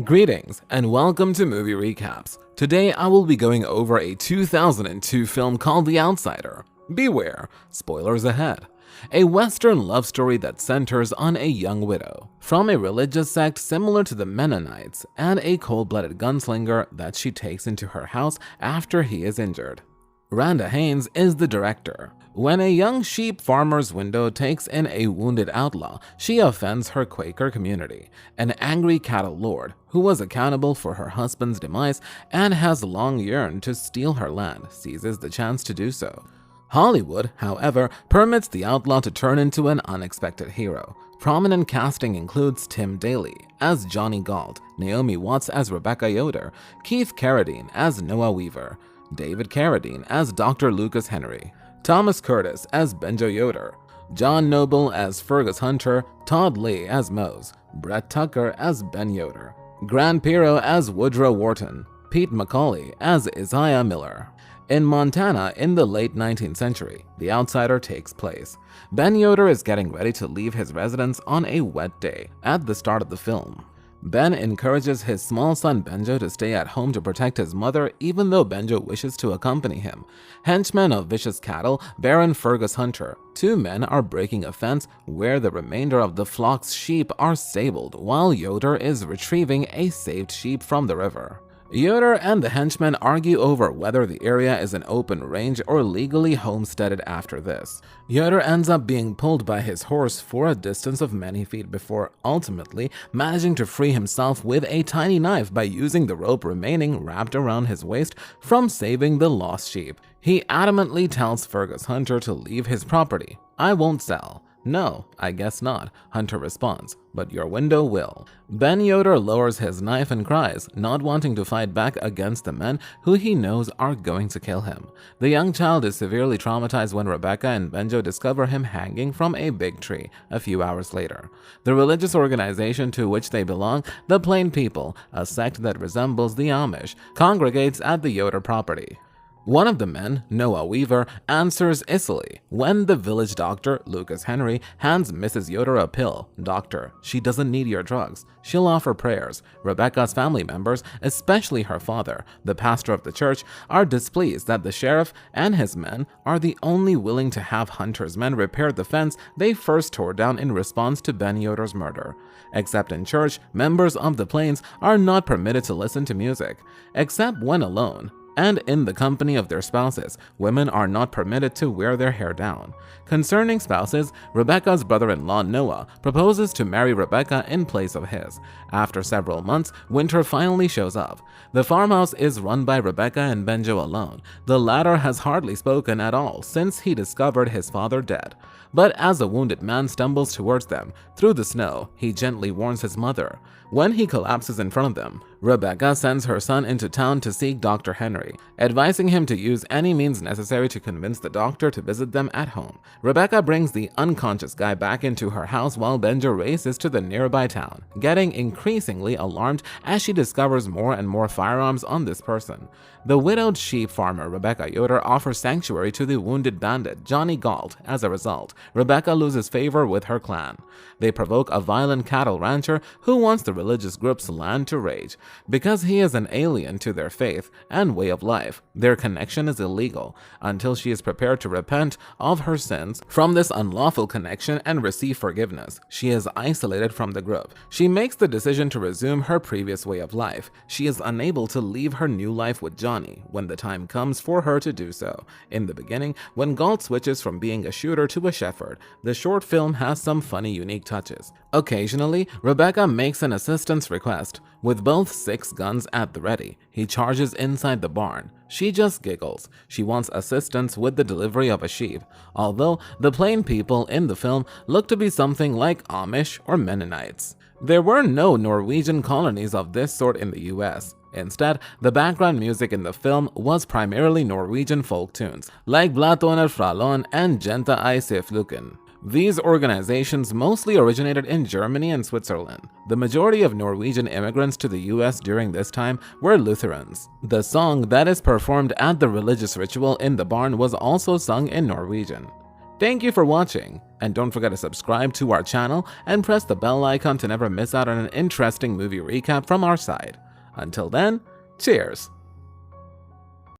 Greetings and welcome to Movie Recaps. Today I will be going over a 2002 film called The Outsider. Beware, spoilers ahead. A Western love story that centers on a young widow from a religious sect similar to the Mennonites and a cold-blooded gunslinger that she takes into her house after he is injured. Randa Haynes is the director. When a young sheep farmer's widow takes in a wounded outlaw, she offends her Quaker community. An angry cattle lord, who was accountable for her husband's demise and has long yearned to steal her land, seizes the chance to do so. Hollywood, however, permits the outlaw to turn into an unexpected hero. Prominent casting includes Tim Daly as Johnny Galt, Naomi Watts as Rebecca Yoder, Keith Carradine as Noah Weaver, David Carradine as Dr. Lucas Henry, Thomas Curtis as Benjo Yoder, John Noble as Fergus Hunter, Todd Lee as Mose, Brett Tucker as Ben Yoder, Grant Piro as Woodrow Wharton, Pete McCauley as Isaiah Miller. In Montana in the late 19th century, The Outsider takes place. Ben Yoder is getting ready to leave his residence on a wet day at the start of the film. Ben encourages his small son Benjo to stay at home to protect his mother even though Benjo wishes to accompany him. Henchmen of vicious cattle, Baron Fergus Hunter, two men are breaking a fence where the remainder of the flock's sheep are stabled while Yoder is retrieving a saved sheep from the river. Yoder and the henchmen argue over whether the area is an open range or legally homesteaded after this. Yoder ends up being pulled by his horse for a distance of many feet before ultimately managing to free himself with a tiny knife by using the rope remaining wrapped around his waist from saving the lost sheep. He adamantly tells Fergus Hunter to leave his property. "I won't sell." "No, I guess not," Hunter responds, "but your window will." Ben Yoder lowers his knife and cries, not wanting to fight back against the men who he knows are going to kill him. The young child is severely traumatized when Rebecca and Benjo discover him hanging from a big tree a few hours later. The religious organization to which they belong, the Plain People, a sect that resembles the Amish, congregates at the Yoder property. One of the men, Noah Weaver, answers icily when the village doctor, Lucas Henry, hands Mrs. Yoder a pill. "Doctor, she doesn't need your drugs. She'll offer prayers." Rebecca's family members, especially her father, the pastor of the church, are displeased that the sheriff and his men are the only willing to have Hunter's men repair the fence they first tore down in response to Ben Yoder's murder. Except in church, members of the Plains are not permitted to listen to music, except when alone. And in the company of their spouses, women are not permitted to wear their hair down. Concerning spouses, Rebecca's brother-in-law Noah proposes to marry Rebecca in place of his. After several months, winter finally shows up. The farmhouse is run by Rebecca and Benjo alone. The latter has hardly spoken at all since he discovered his father dead. But as a wounded man stumbles towards them through the snow, he gently warns his mother. When he collapses in front of them, Rebecca sends her son into town to seek Dr. Henry, advising him to use any means necessary to convince the doctor to visit them at home. Rebecca brings the unconscious guy back into her house while Benjo races to the nearby town, getting increasingly alarmed as she discovers more and more firearms on this person. The widowed sheep farmer Rebecca Yoder offers sanctuary to the wounded bandit Johnny Galt. As a result, Rebecca loses favor with her clan. They provoke a violent cattle rancher who wants the religious group's land to rage. Because he is an alien to their faith and way of life, their connection is illegal until she is prepared to repent of her sins from this unlawful connection and receive forgiveness. She is isolated from the group. She makes the decision to resume her previous way of life. She is unable to leave her new life with Johnny when the time comes for her to do so. In the beginning, when Galt switches from being a shooter to a shepherd, the short film has some funny, unique touches. Occasionally, Rebecca makes an assistance request. With both 6 guns at the ready, he charges inside the barn. She just giggles. She wants assistance with the delivery of a sheep, although the Plain People in the film look to be something like Amish or Mennonites. There were no Norwegian colonies of this sort in the US. Instead, the background music in the film was primarily Norwegian folk tunes, like Blatoner Fralon and Jenta Eise Fluken. These organizations mostly originated in Germany and Switzerland. The majority of Norwegian immigrants to the US during this time were Lutherans. The song that is performed at the religious ritual in the barn was also sung in Norwegian. Thank you for watching, and don't forget to subscribe to our channel and press the bell icon to never miss out on an interesting movie recap from our side. Until then, cheers!